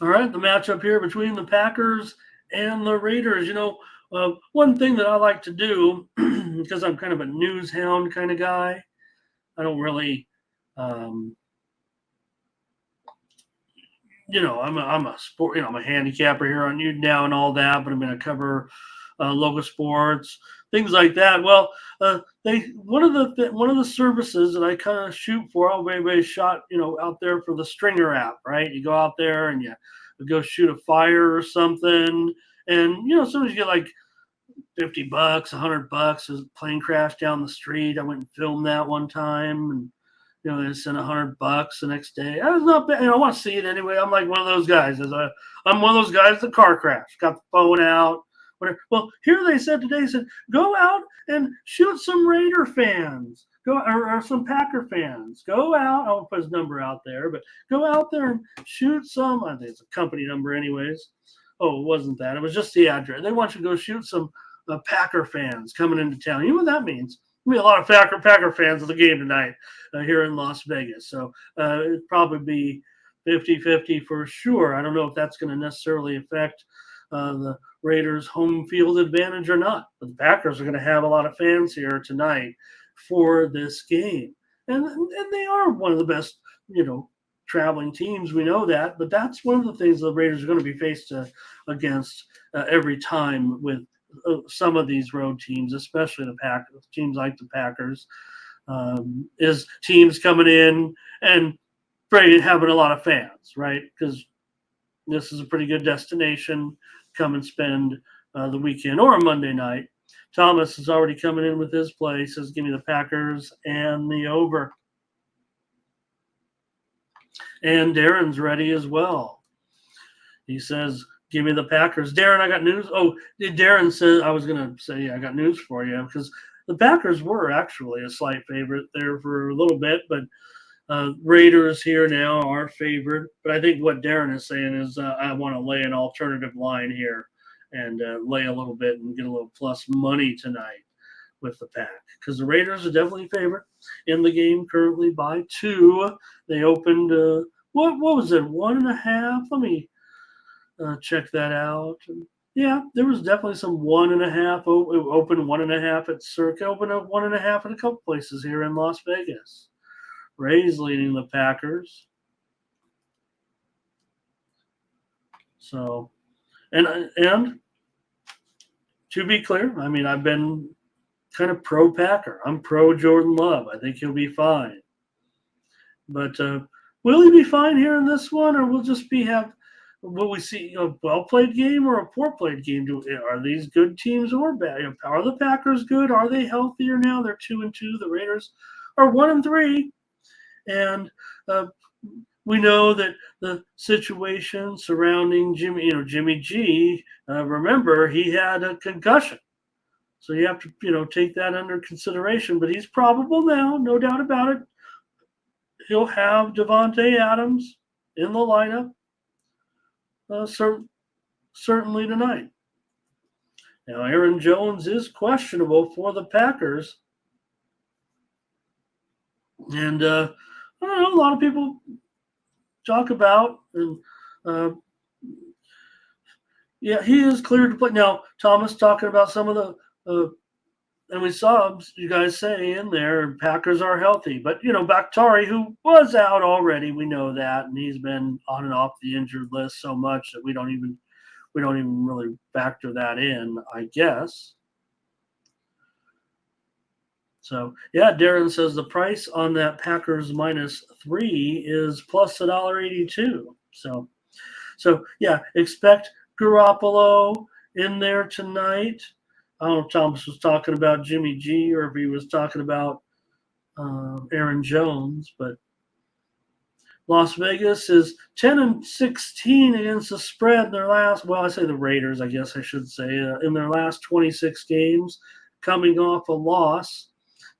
All right, the matchup here between the Packers and the Raiders. One thing that I like to do because I'm kind of a news hound kind of guy. I don't really, um, I'm a sport, I'm a handicapper here on you now and all that, but I'm going to cover local sports, things like that. Well, they one of the services that I kind of shoot for. Everybody shot, out there for the Stringer app, right? You go out there and you go shoot a fire or something, and sometimes you get like $50, $100. There's a plane crash down the street. I went and filmed that one time, and they sent $100 the next day. That was not bad. I want to see it anyway. I'm like one of those guys. I'm one of those guys. The car crash, got the phone out. Whatever. Well, here they said today. Said go out and shoot some Raider fans. Or some Packer fans. Go out. I won't put his number out there, but go out there and shoot some. I think it's a company number, anyways. Oh, it wasn't that. It was just the address. They want you to go shoot some Packer fans coming into town. You know what that means? There'll be a lot of Packer fans at the game tonight here in Las Vegas. So it'd probably be 50-50 for sure. I don't know if that's going to necessarily affect the Raiders' home field advantage or not. But the Packers are going to have a lot of fans here tonight for this game. And they are one of the best, traveling teams. We know that. But that's one of the things the Raiders are going to be faced against every time with some of these road teams, especially the Packers, teams like the Packers, is teams coming in and having a lot of fans, right? Because this is a pretty good destination. Come and spend the weekend or a Monday night. Thomas is already coming in with his play. Says, give me the Packers and the over. And Darren's ready as well. He says, give me the Packers. Darren, I got news. Oh, Darren said, I was going to say, I got news for you because the Packers were actually a slight favorite there for a little bit, but Raiders here now are favored. But I think what Darren is saying is I want to lay an alternative line here and lay a little bit and get a little plus money tonight with the Pack because the Raiders are definitely favorite in the game currently by 2. They opened what was it, 1.5? Let me check that out. Yeah, there was definitely some 1.5 open 1.5 at Circa, open up 1.5 at a couple places here in Las Vegas. Rays leading the Packers. So, and to be clear, I mean I've been kind of pro Packer. I'm pro Jordan Love. I think he'll be fine. But will he be fine here in this one, or will we see a well played game or a poor played game? Are these good teams or bad? Are the Packers good? Are they healthier now? They're 2-2. The Raiders are 1-3, and we know that the situation surrounding Jimmy G. Remember, he had a concussion, so you have to take that under consideration. But he's probable now, no doubt about it. He'll have Devontae Adams in the lineup. Certainly tonight. Now, Aaron Jones is questionable for the Packers. And I don't know, a lot of people talk about, and yeah, he is cleared to play. Now, Thomas talking about some of the, and we saw you guys say in there, Packers are healthy. But, Bakhtari, who was out already, we know that, and he's been on and off the injured list so much that we don't even really factor that in, I guess. So, yeah, Darren says the price on that Packers -3 is plus $1.82. So yeah, expect Garoppolo in there tonight. I don't know if Thomas was talking about Jimmy G or if he was talking about Aaron Jones, but Las Vegas is 10-16 against the spread in their last. Well, I say the Raiders, I guess I should say, in their last 26 games, coming off a loss.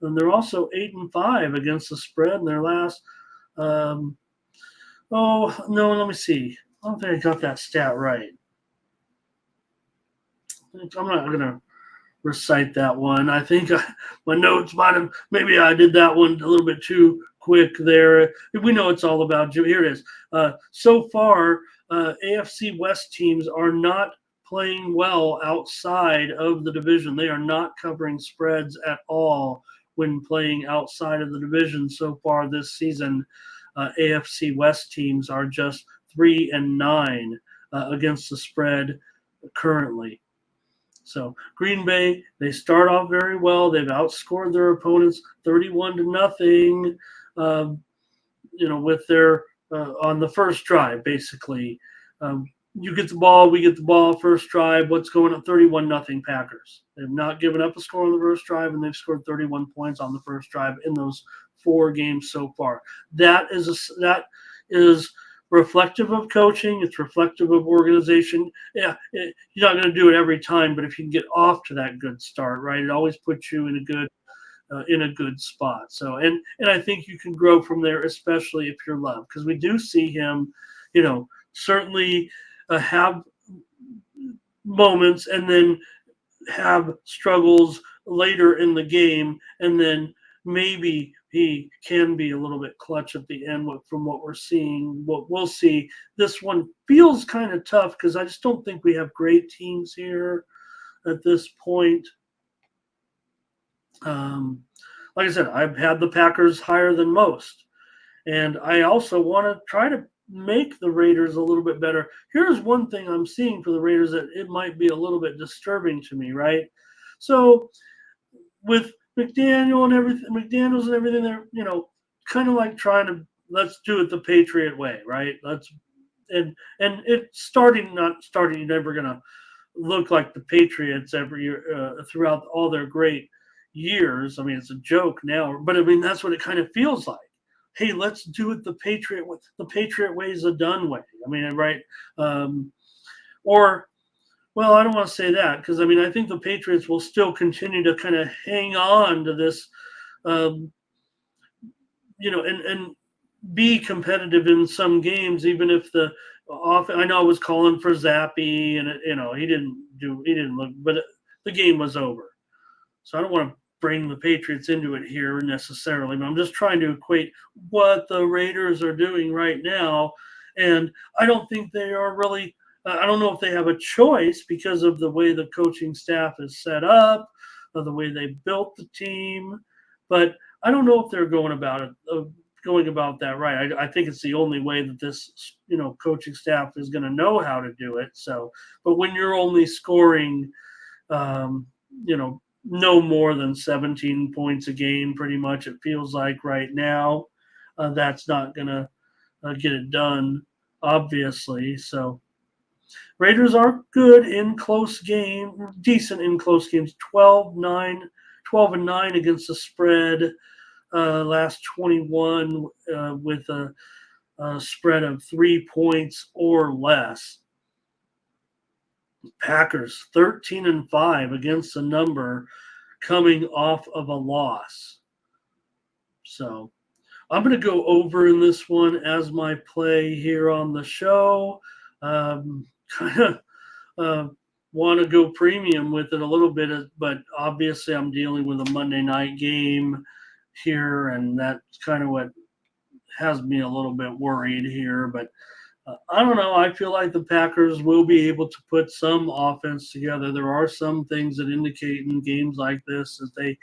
And they're also 8-5 against the spread in their last. Oh no, let me see. I don't think I got that stat right. I'm not going to recite that one. I think my notes might have. Maybe I did that one a little bit too quick there. We know it's all about Jimmy. Here it is. So far, AFC West teams are not playing well outside of the division. They are not covering spreads at all when playing outside of the division so far this season. AFC West teams are just 3-9 against the spread currently. So Green Bay, they start off very well. They've outscored their opponents 31-0. Um, with their on the first drive, basically. Um, you get the ball, we get the ball, first drive. What's going on? 31-0 Packers. They've not given up a score on the first drive, and they've scored 31 points on the first drive in those 4 games so far. That is reflective of coaching. It's reflective of organization. Yeah, you're not going to do it every time, but if you can get off to that good start, right, it always puts you in a good spot. So, and I think you can grow from there, especially if you're Love, because we do see him, certainly have moments and then have struggles later in the game, and then maybe he can be a little bit clutch at the end from what we're seeing. What we'll see, this one feels kind of tough because I just don't think we have great teams here at this point. Like I said, I've had the Packers higher than most. And I also want to try to make the Raiders a little bit better. Here's one thing I'm seeing for the Raiders that it might be a little bit disturbing to me, right? So with McDaniels and everything, they're, kind of like trying to, let's do it the Patriot way, right? And it's not starting, you're never going to look like the Patriots every year throughout all their great years. I mean, it's a joke now, but I mean, that's what it kind of feels like. Hey, let's do it the Patriot way. The Patriot way is a done way. I mean, right? Or, well, I don't want to say that because I mean, I think the Patriots will still continue to kind of hang on to this, and be competitive in some games, even if the I know I was calling for Zappy, and he didn't look, but the game was over. So I don't want to bring the Patriots into it here necessarily, but I'm just trying to equate what the Raiders are doing right now, and I don't think they are really. I don't know if they have a choice because of the way the coaching staff is set up, or the way they built the team, but I don't know if they're going about that right. I think it's the only way that this coaching staff is going to know how to do it. So, but when you're only scoring, no more than 17 points a game, pretty much it feels like right now, that's not going to get it done, obviously. So Raiders are good in close game, decent in close games, 12-9, 12-9 against the spread. Last 21 with a spread of 3 points or less. Packers 13-5 against the number, coming off of a loss. So I'm going to go over in this one as my play here on the show. Kind of want to go premium with it a little bit, but obviously I'm dealing with a Monday night game here, and that's kind of what has me a little bit worried here. But I don't know. I feel like the Packers will be able to put some offense together. There are some things that indicate in games like this that they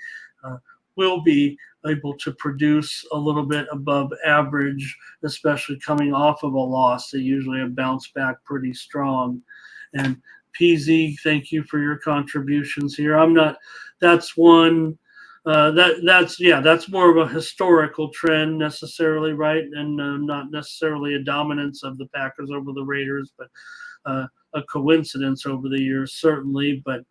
will be able to produce a little bit above average, especially coming off of a loss. They usually have bounced back pretty strong. And PZ, thank you for your contributions here. I'm not. That's one. That's more of a historical trend necessarily, right? And not necessarily a dominance of the Packers over the Raiders, but a coincidence over the years, certainly. But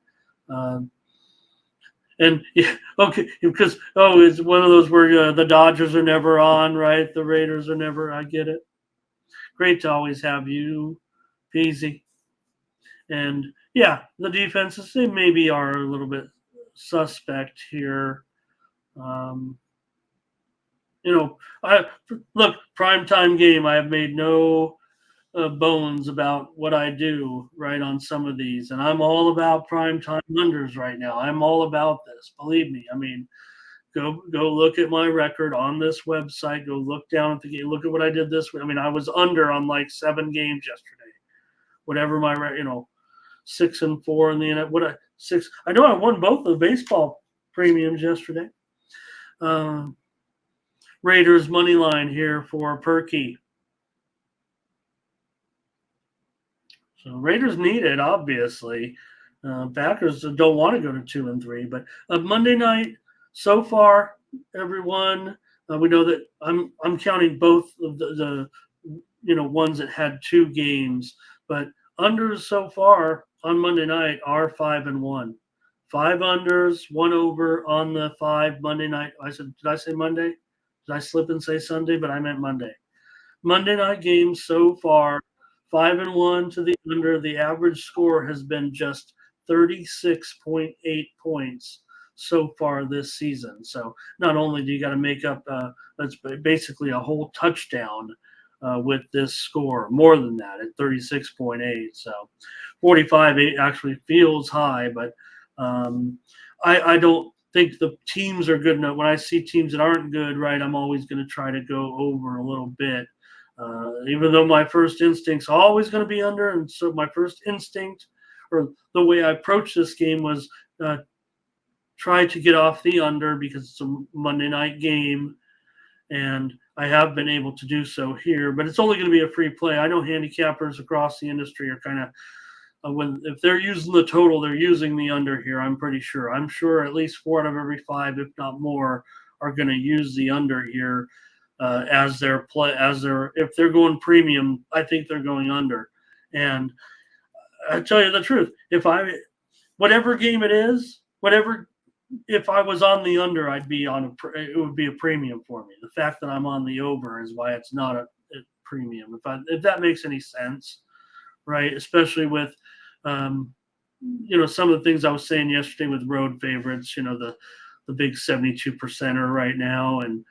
and yeah, okay, because it's one of those where the Dodgers are never on, right? The Raiders are never. I get it. Great to always have you, Peasy. And yeah, the defenses, they maybe are a little bit suspect here. I look, primetime game. I have made no bones about what I do right on some of these, and I'm all about primetime unders right now. I'm all about this. Believe me. I mean, go look at my record on this website. Go look down at the game. Look at what I did this week. I mean, I was under on like 7 games yesterday. whatever my 6-4 in the what I six. I know I won both the baseball premiums yesterday. Raiders money line here for Perky. So Raiders need it, obviously. Packers don't want to go to 2-3, but Monday night so far, everyone, we know that I'm counting both of the ones that had 2 games, but unders so far on Monday night are 5-1. 5 unders, 1 over on the 5 Monday night. Did I say Monday? Did I slip and say Sunday? But I meant Monday. Monday night games so far, 5-1 to the under. The average score has been just 36.8 points so far this season. So not only do you got to make up, that's basically a whole touchdown with this score, more than that at 36.8. So 45 actually feels high, but I don't think the teams are good enough. When I see teams that aren't good, right, I'm always going to try to go over a little bit. Even though my first instinct's always going to be under, and so my first instinct, or the way I approached this game, was try to get off the under because it's a Monday night game, and I have been able to do so here. But it's only going to be a free play. I know handicappers across the industry are kind of if they're using the total, they're using the under here. I'm pretty sure. I'm sure at least 4 out of every 5, if not more, are going to use the under here. As their if they're going premium, I think they're going under. And I tell you the truth, whatever game it is, if I was on the under, it would be a premium for me. The fact that I'm on the over is why it's not a premium. If that makes any sense, right? Especially with some of the things I was saying yesterday with road favorites. The big 72%er right now, and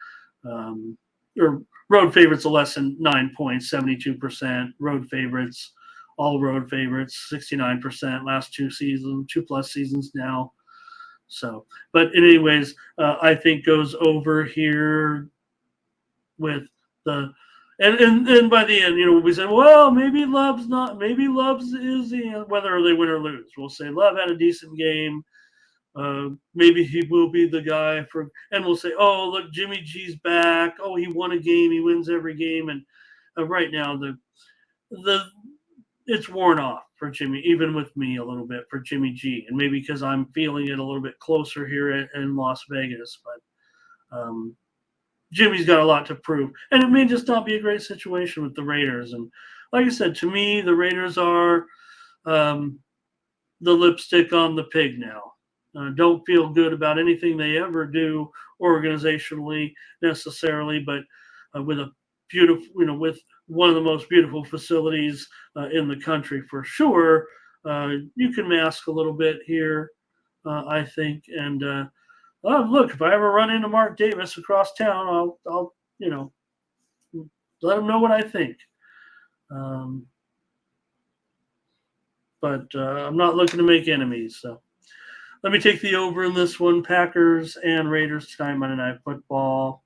or road favorites are less than 9 points, 72%. Road favorites, all road favorites, 69% last 2+ seasons now. So, but anyways, I think goes over here with the and by the end, we said, well, maybe Love's is whether they win or lose. We'll say Love had a decent game. Maybe he will be the guy and we'll say, oh, look, Jimmy G's back. Oh, he won a game. He wins every game. And right now, it's worn off for Jimmy, even with me a little bit for Jimmy G. And maybe because I'm feeling it a little bit closer here in Las Vegas. But Jimmy's got a lot to prove. And it may just not be a great situation with the Raiders. And like I said, to me, the Raiders are the lipstick on the pig now. Don't feel good about anything they ever do organizationally necessarily, but with a beautiful, with one of the most beautiful facilities in the country for sure. You can mask a little bit here, I think. And look, if I ever run into Mark Davis across town, I'll let him know what I think. But I'm not looking to make enemies, so. Let me take the over in this one. Packers and Raiders tonight, Monday Night Football.